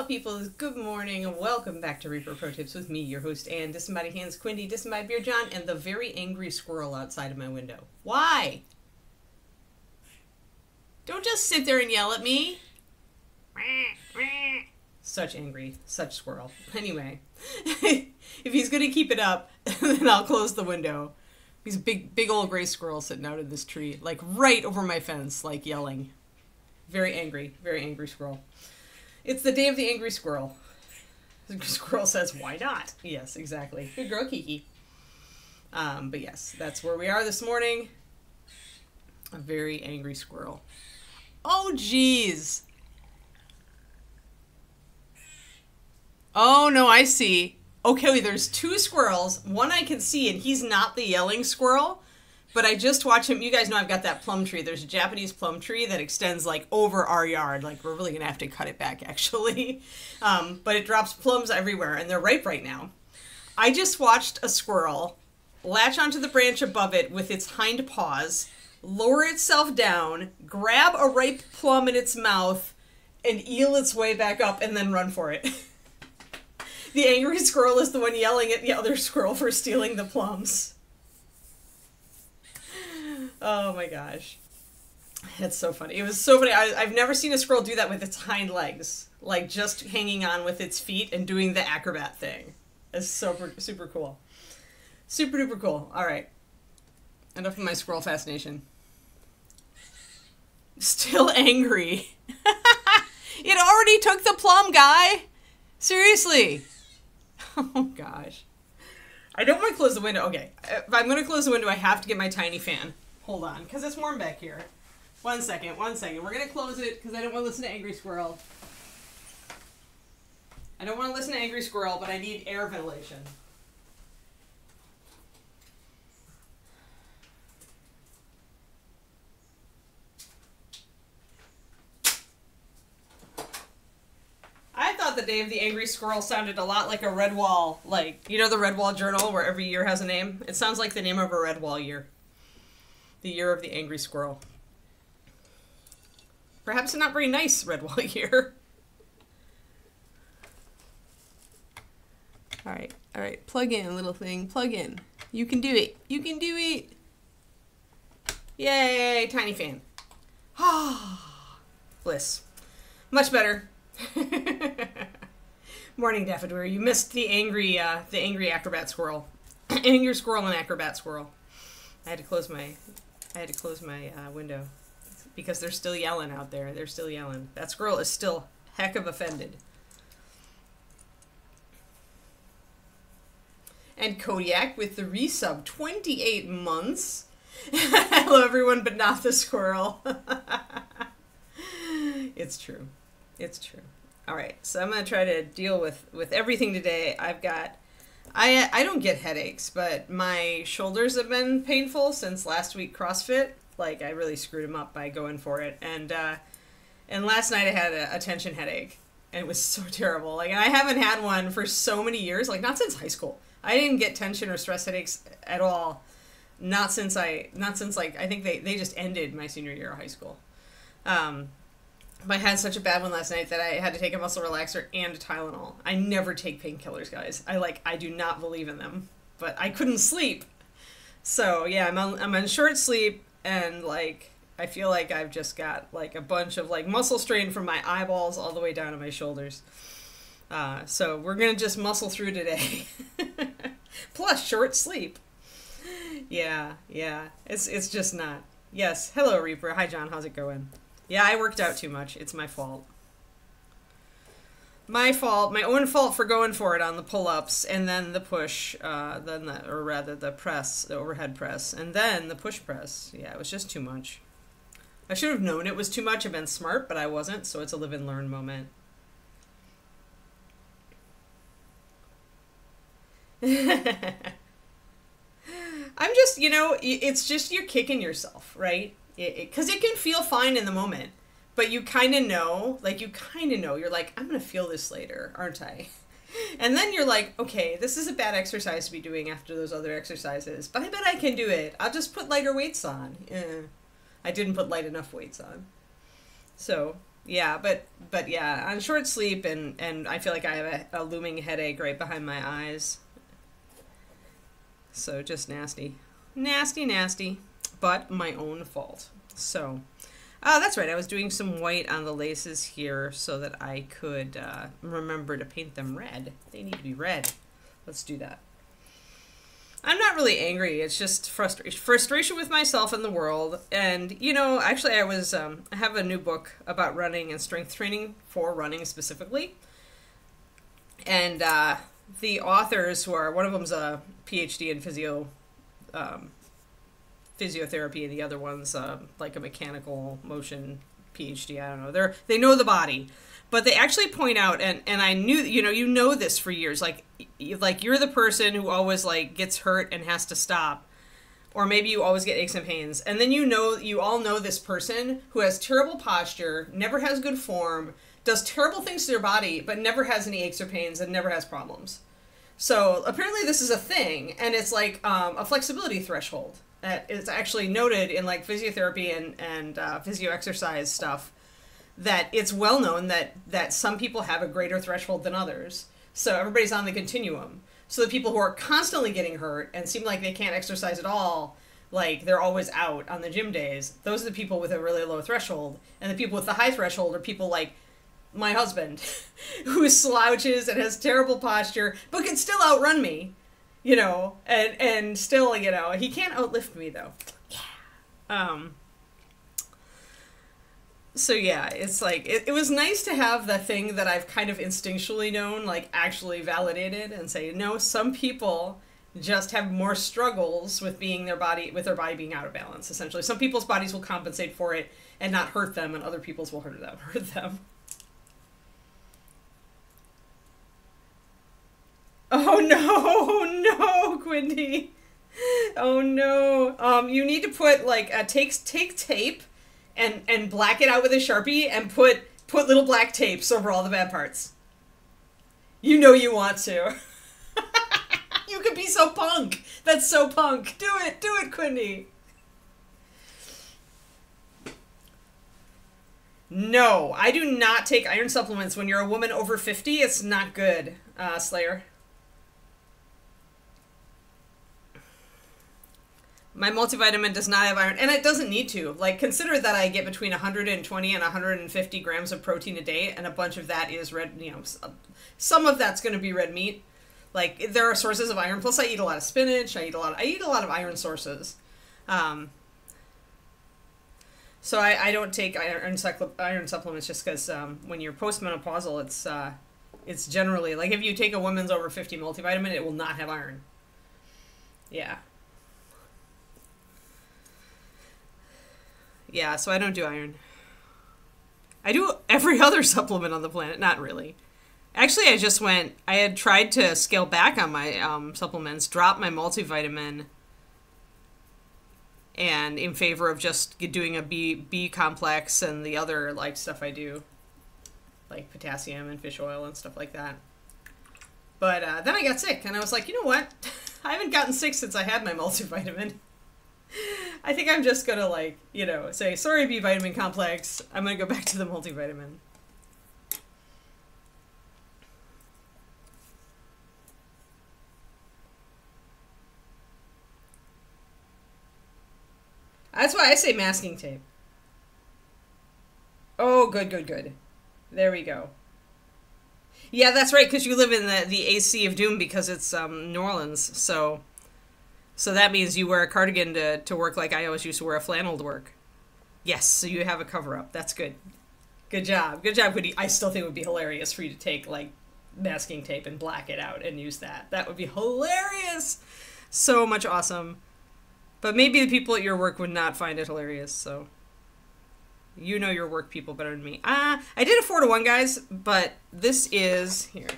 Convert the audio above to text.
Hello peoples, good morning and welcome back to Reaper Pro Tips with me, your host Ann, disembodied hands Quindy, disembodied beard John, and the very angry squirrel outside of my window. Why? Don't just sit there and yell at me. Such squirrel. Anyway, if he's gonna keep it up, then I'll close the window. He's a big old gray squirrel sitting out in this tree, like right over my fence, like yelling. Very angry squirrel. It's the day of the angry squirrel. The squirrel says, why not? Yes, exactly. Good girl, Kiki. But yes, that's where we are this morning. A very angry squirrel. Oh, geez. Oh, no, I see. Okay, there's two squirrels. One I can see, and he's not the yelling squirrel. But I just watch him. You guys know I've got that plum tree. There's a Japanese plum tree that extends like over our yard. Like we're really going to have to cut it back actually. But it drops plums everywhere and they're ripe right now. I just watched a squirrel latch onto the branch above it with its hind paws, lower itself down, grab a ripe plum in its mouth, and eel its way back up and then run for it. The angry squirrel is the one yelling at the other squirrel for stealing the plums. Oh my gosh. It's so funny. It was so funny. I've never seen a squirrel do that with its hind legs. Like just hanging on with its feet and doing the acrobat thing. It's super cool. Super duper cool. Alright. Enough of my squirrel fascination. Still angry. It already took the plum, guy! Seriously. Oh gosh. I don't want to close the window. Okay. If I'm going to close the window, I have to get my tiny fan. Hold on, because it's warm back here. One second. We're going to close it because I don't want to listen to Angry Squirrel. I don't want to listen to Angry Squirrel, but I need air ventilation. I thought the Day of the Angry Squirrel sounded a lot like a Redwall, like, you know the Redwall Journal where every year has a name? It sounds like the name of a Redwall year. The year of the angry squirrel. Perhaps a not very nice Redwall year. Alright, plug in, little thing, plug in. You can do it. You can do it. Yay, tiny fan. Ah, bliss. Much better. Morning, Daffodil. You missed the angry acrobat squirrel. Angry squirrel and acrobat squirrel. I had to close my window because they're still yelling out there. They're still yelling. That squirrel is still heck of offended. And Kodiak with the resub, 28 months. Hello everyone, but not the squirrel. It's true. It's true. All right, so I'm going to try to deal with everything today. I've got... I don't get headaches, but my shoulders have been painful since last week CrossFit. Like, I really screwed them up by going for it. And last night I had a tension headache. And it was so terrible. Like, I haven't had one for so many years. Like, not since high school. I didn't get tension or stress headaches at all. Not since I think they just ended my senior year of high school. But I had such a bad one last night that I had to take a muscle relaxer and a Tylenol. I never take painkillers, guys. I do not believe in them. But I couldn't sleep. So, yeah, I'm on short sleep, and, like, I feel like I've just got, like, a bunch of, like, muscle strain from my eyeballs all the way down to my shoulders. So we're gonna just muscle through today. Plus short sleep. Yeah. It's just not. Yes, hello, Reaper. Hi, John. How's it going? Yeah, I worked out too much. It's my fault. My fault. My own fault for going for it on the pull-ups, and then the push, the press, the overhead press, and then the push press. Yeah, it was just too much. I should have known it was too much and been smart, but I wasn't, so it's a live and learn moment. I'm just, you know, it's just you're kicking yourself, right? Because it can feel fine in the moment, but you kind of know, you're like, I'm going to feel this later, aren't I? And then you're like, okay, this is a bad exercise to be doing after those other exercises, but I bet I can do it. I'll just put lighter weights on. I didn't put light enough weights on. So, Yeah, but yeah, on short sleep and I feel like I have a looming headache right behind my eyes. So just nasty. Nasty, nasty. But my own fault. So, that's right. I was doing some white on the laces here so that I could remember to paint them red. They need to be red. Let's do that. I'm not really angry. It's just frustration with myself and the world. And, you know, actually I was, I have a new book about running and strength training for running specifically. And the authors who are, one of them's a PhD in physiotherapy, and the other one's like a mechanical motion PhD. I don't know. They know the body. But they actually point out, and I knew, you know this for years, like you're the person who always like gets hurt and has to stop, or maybe you always get aches and pains, and then you all know this person who has terrible posture, never has good form, does terrible things to their body, but never has any aches or pains and never has problems. So apparently this is a thing, and it's like a flexibility threshold. It's actually noted in like physiotherapy and physio exercise stuff, that it's well known that some people have a greater threshold than others. So everybody's on the continuum. So the people who are constantly getting hurt and seem like they can't exercise at all, like they're always out on the gym days, those are the people with a really low threshold. And the people with the high threshold are people like my husband, who slouches and has terrible posture, but can still outrun me, and still, he can't outlift me though. Yeah. So yeah, it's like, it was nice to have the thing that I've kind of instinctually known, like actually validated and say, no, some people just have more struggles with their body being out of balance, essentially. Some people's bodies will compensate for it and not hurt them, and other people's will hurt them. Oh no, Quindy. Oh no. You need to put like, take tape and black it out with a Sharpie and put little black tapes over all the bad parts. You know you want to. You could be so punk. That's so punk. Do it, Quindy. No, I do not take iron supplements. When you're a woman over 50, it's not good, Slayer. My multivitamin does not have iron, and it doesn't need to. Like, consider that I get between 120 and 150 grams of protein a day, and a bunch of that is red, some of that's going to be red meat. Like, there are sources of iron, plus I eat a lot of spinach, I eat a lot of iron sources. So I don't take iron supplements just because when you're postmenopausal, it's generally, like, if you take a woman's over 50 multivitamin, it will not have iron. Yeah. Yeah, so I don't do iron. I do every other supplement on the planet. Not really. Actually, I had tried to scale back on my supplements, drop my multivitamin, and in favor of just doing a B complex and the other like stuff I do, like potassium and fish oil and stuff like that. But then I got sick, and I was like, you know what? I haven't gotten sick since I had my multivitamin. I think I'm just gonna, like, say, sorry, B vitamin complex. I'm gonna go back to the multivitamin. That's why I say masking tape. Oh, good. There we go. Yeah, that's right, because you live in the AC of doom because it's New Orleans, so that means you wear a cardigan to work like I always used to wear a flannel to work. Yes, so you have a cover-up. That's good. Good job. Woody. I still think it would be hilarious for you to take, like, masking tape and black it out and use that. That would be hilarious! So much awesome. But maybe the people at your work would not find it hilarious, so you know your work people better than me. I did a 4-to-1, guys, but this is... Here.